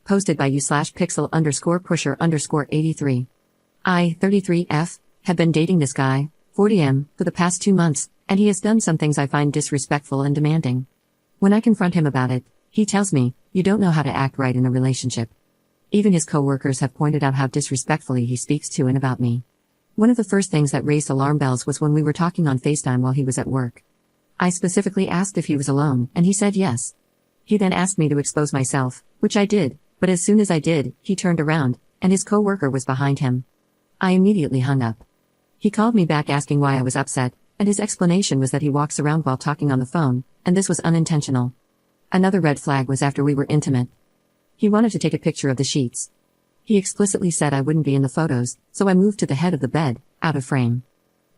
posted by you/pixel_pusher_83. I, 33F, have been dating this guy, 40M, for the past 2 months, and he has done some things I find disrespectful and demanding. When I confront him about it, he tells me, "You don't know how to act right in a relationship." Even his co-workers have pointed out how disrespectfully he speaks to and about me. One of the first things that raised alarm bells was when we were talking on FaceTime while he was at work. I specifically asked if he was alone, and he said yes. He then asked me to expose myself, which I did, but as soon as I did, he turned around, and his co-worker was behind him. I immediately hung up. He called me back asking why I was upset, and his explanation was that he walks around while talking on the phone, and this was unintentional. Another red flag was after we were intimate. He wanted to take a picture of the sheets. He explicitly said I wouldn't be in the photos, so I moved to the head of the bed, out of frame.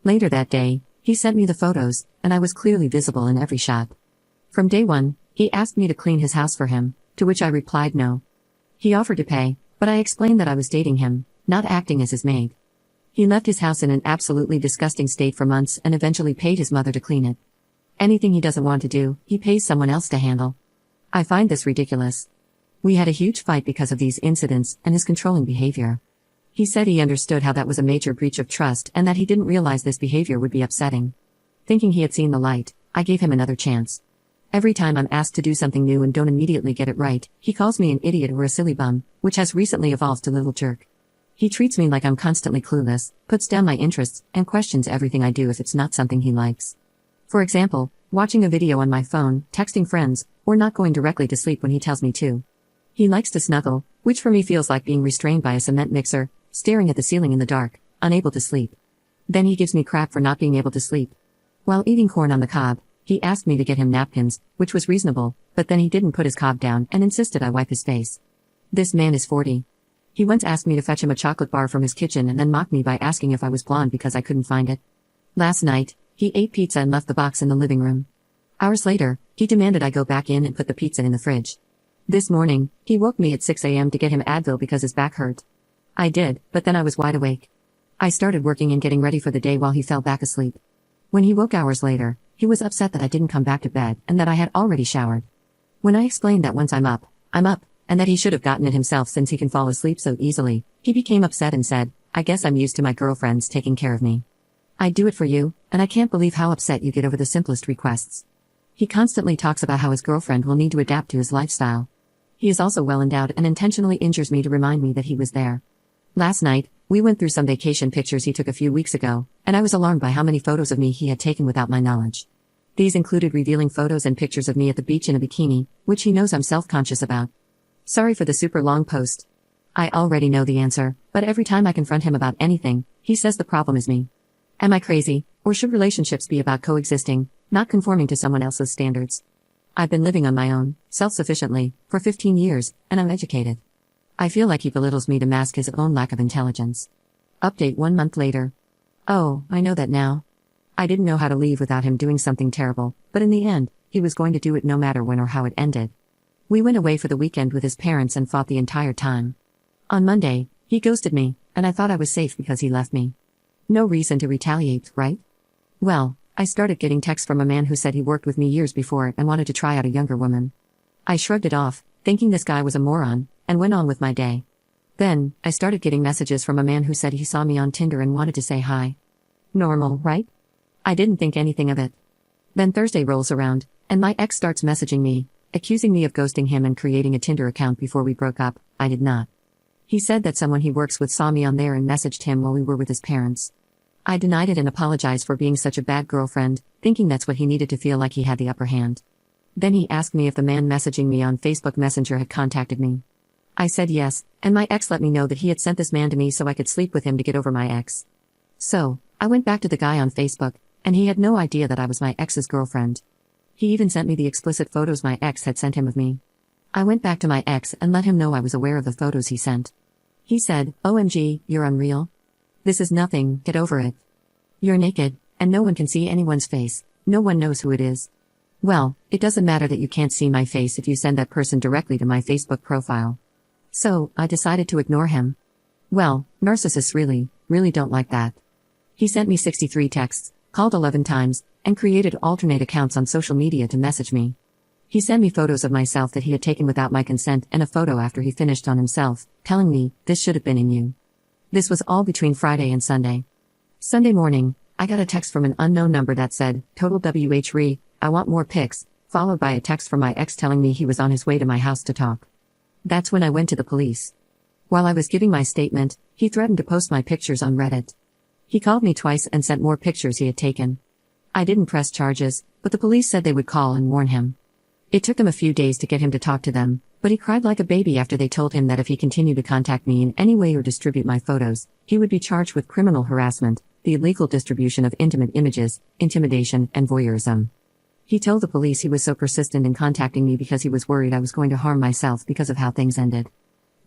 Later that day, he sent me the photos, and I was clearly visible in every shot. From day one, he asked me to clean his house for him, to which I replied no. He offered to pay, but I explained that I was dating him, not acting as his maid. He left his house in an absolutely disgusting state for months and eventually paid his mother to clean it. Anything he doesn't want to do, he pays someone else to handle. I find this ridiculous. We had a huge fight because of these incidents and his controlling behavior. He said he understood how that was a major breach of trust and that he didn't realize this behavior would be upsetting. Thinking he had seen the light, I gave him another chance. Every time I'm asked to do something new and don't immediately get it right, he calls me an idiot or a silly bum, which has recently evolved to little jerk. He treats me like I'm constantly clueless, puts down my interests, and questions everything I do if it's not something he likes. For example, watching a video on my phone, texting friends, or not going directly to sleep when he tells me to. He likes to snuggle, which for me feels like being restrained by a cement mixer, staring at the ceiling in the dark, unable to sleep. Then he gives me crap for not being able to sleep. While eating corn on the cob, he asked me to get him napkins, which was reasonable, but then he didn't put his cob down and insisted I wipe his face. This man is 40. He once asked me to fetch him a chocolate bar from his kitchen and then mocked me by asking if I was blonde because I couldn't find it. Last night, he ate pizza and left the box in the living room. Hours later, he demanded I go back in and put the pizza in the fridge. This morning, he woke me at 6 a.m. to get him Advil because his back hurt. I did, but then I was wide awake. I started working and getting ready for the day while he fell back asleep. When he woke hours later, he was upset that I didn't come back to bed and that I had already showered. When I explained that once I'm up, and that he should have gotten it himself since he can fall asleep so easily, he became upset and said, "I guess I'm used to my girlfriends taking care of me. I do it for you, and I can't believe how upset you get over the simplest requests." He constantly talks about how his girlfriend will need to adapt to his lifestyle. He is also well endowed and intentionally injures me to remind me that he was there. Last night, we went through some vacation pictures he took a few weeks ago, and I was alarmed by how many photos of me he had taken without my knowledge. These included revealing photos and pictures of me at the beach in a bikini, which he knows I'm self-conscious about. Sorry for the super long post. I already know the answer, but every time I confront him about anything, he says the problem is me. Am I crazy, or should relationships be about coexisting, not conforming to someone else's standards? I've been living on my own, self-sufficiently, for 15 years, and I'm educated. I feel like he belittles me to mask his own lack of intelligence. Update 1 month later. Oh, I know that now. I didn't know how to leave without him doing something terrible, but in the end, he was going to do it no matter when or how it ended. We went away for the weekend with his parents and fought the entire time. On Monday, he ghosted me, and I thought I was safe because he left me. No reason to retaliate, right? Well, I started getting texts from a man who said he worked with me years before and wanted to try out a younger woman. I shrugged it off, thinking this guy was a moron, and went on with my day. Then, I started getting messages from a man who said he saw me on Tinder and wanted to say hi. Normal, right? I didn't think anything of it. Then Thursday rolls around, and my ex starts messaging me, accusing me of ghosting him and creating a Tinder account before we broke up. I did not. He said that someone he works with saw me on there and messaged him while we were with his parents. I denied it and apologized for being such a bad girlfriend, thinking that's what he needed to feel like he had the upper hand. Then he asked me if the man messaging me on Facebook Messenger had contacted me. I said yes, and my ex let me know that he had sent this man to me so I could sleep with him to get over my ex. So, I went back to the guy on Facebook, and he had no idea that I was my ex's girlfriend. He even sent me the explicit photos my ex had sent him of me. I went back to my ex and let him know I was aware of the photos he sent. He said, "OMG, you're unreal. This is nothing, get over it. You're naked, and no one can see anyone's face, no one knows who it is." Well, it doesn't matter that you can't see my face if you send that person directly to my Facebook profile. So, I decided to ignore him. Well, narcissists really don't like that. He sent me 63 texts, called 11 times, and created alternate accounts on social media to message me. He sent me photos of myself that he had taken without my consent and a photo after he finished on himself, telling me, "This should have been in you." This was all between Friday and Sunday. Sunday morning, I got a text from an unknown number that said, "Total WH I want more pics," followed by a text from my ex telling me he was on his way to my house to talk. That's when I went to the police. While I was giving my statement, he threatened to post my pictures on Reddit. He called me twice and sent more pictures he had taken. I didn't press charges, but the police said they would call and warn him. It took them a few days to get him to talk to them, but he cried like a baby after they told him that if he continued to contact me in any way or distribute my photos, he would be charged with criminal harassment, the illegal distribution of intimate images, intimidation, and voyeurism. He told the police he was so persistent in contacting me because he was worried I was going to harm myself because of how things ended.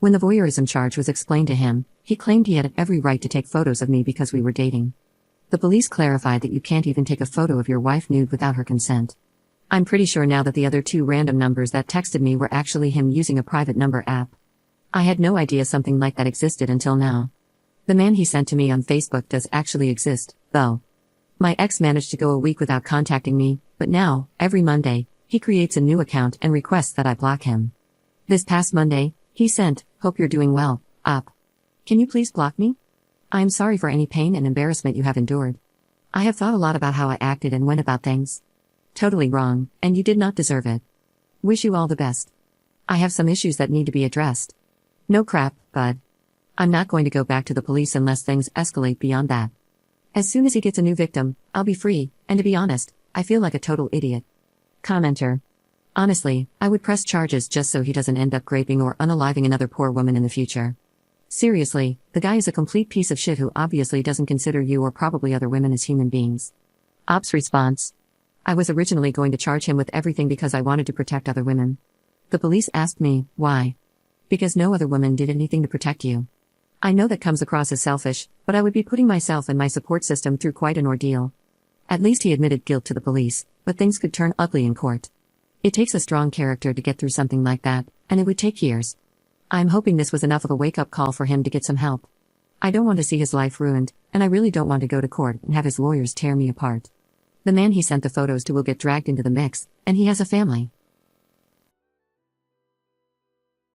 When the voyeurism charge was explained to him, he claimed he had every right to take photos of me because we were dating. The police clarified that you can't even take a photo of your wife nude without her consent. I'm pretty sure now that the other 2 random numbers that texted me were actually him using a private number app. I had no idea something like that existed until now. The man he sent to me on Facebook does actually exist, though. My ex managed to go a week without contacting me, but now, every Monday, he creates a new account and requests that I block him. This past Monday, he sent, "Hope you're doing well, up. Can you please block me? I am sorry for any pain and embarrassment you have endured. I have thought a lot about how I acted and went about things. Totally wrong, and you did not deserve it. Wish you all the best. I have some issues that need to be addressed. No crap, bud. I'm not going to go back to the police unless things escalate beyond that. As soon as he gets a new victim, I'll be free, and to be honest, I feel like a total idiot." Commenter. Honestly, I would press charges just so he doesn't end up raping or unaliving another poor woman in the future. Seriously, the guy is a complete piece of shit who obviously doesn't consider you or probably other women as human beings. Ops response. I was originally going to charge him with everything because I wanted to protect other women. The police asked me, why? Because no other woman did anything to protect you. I know that comes across as selfish, but I would be putting myself and my support system through quite an ordeal. At least he admitted guilt to the police, but things could turn ugly in court. It takes a strong character to get through something like that, and it would take years. I'm hoping this was enough of a wake-up call for him to get some help. I don't want to see his life ruined, and I really don't want to go to court and have his lawyers tear me apart. The man he sent the photos to will get dragged into the mix, and he has a family.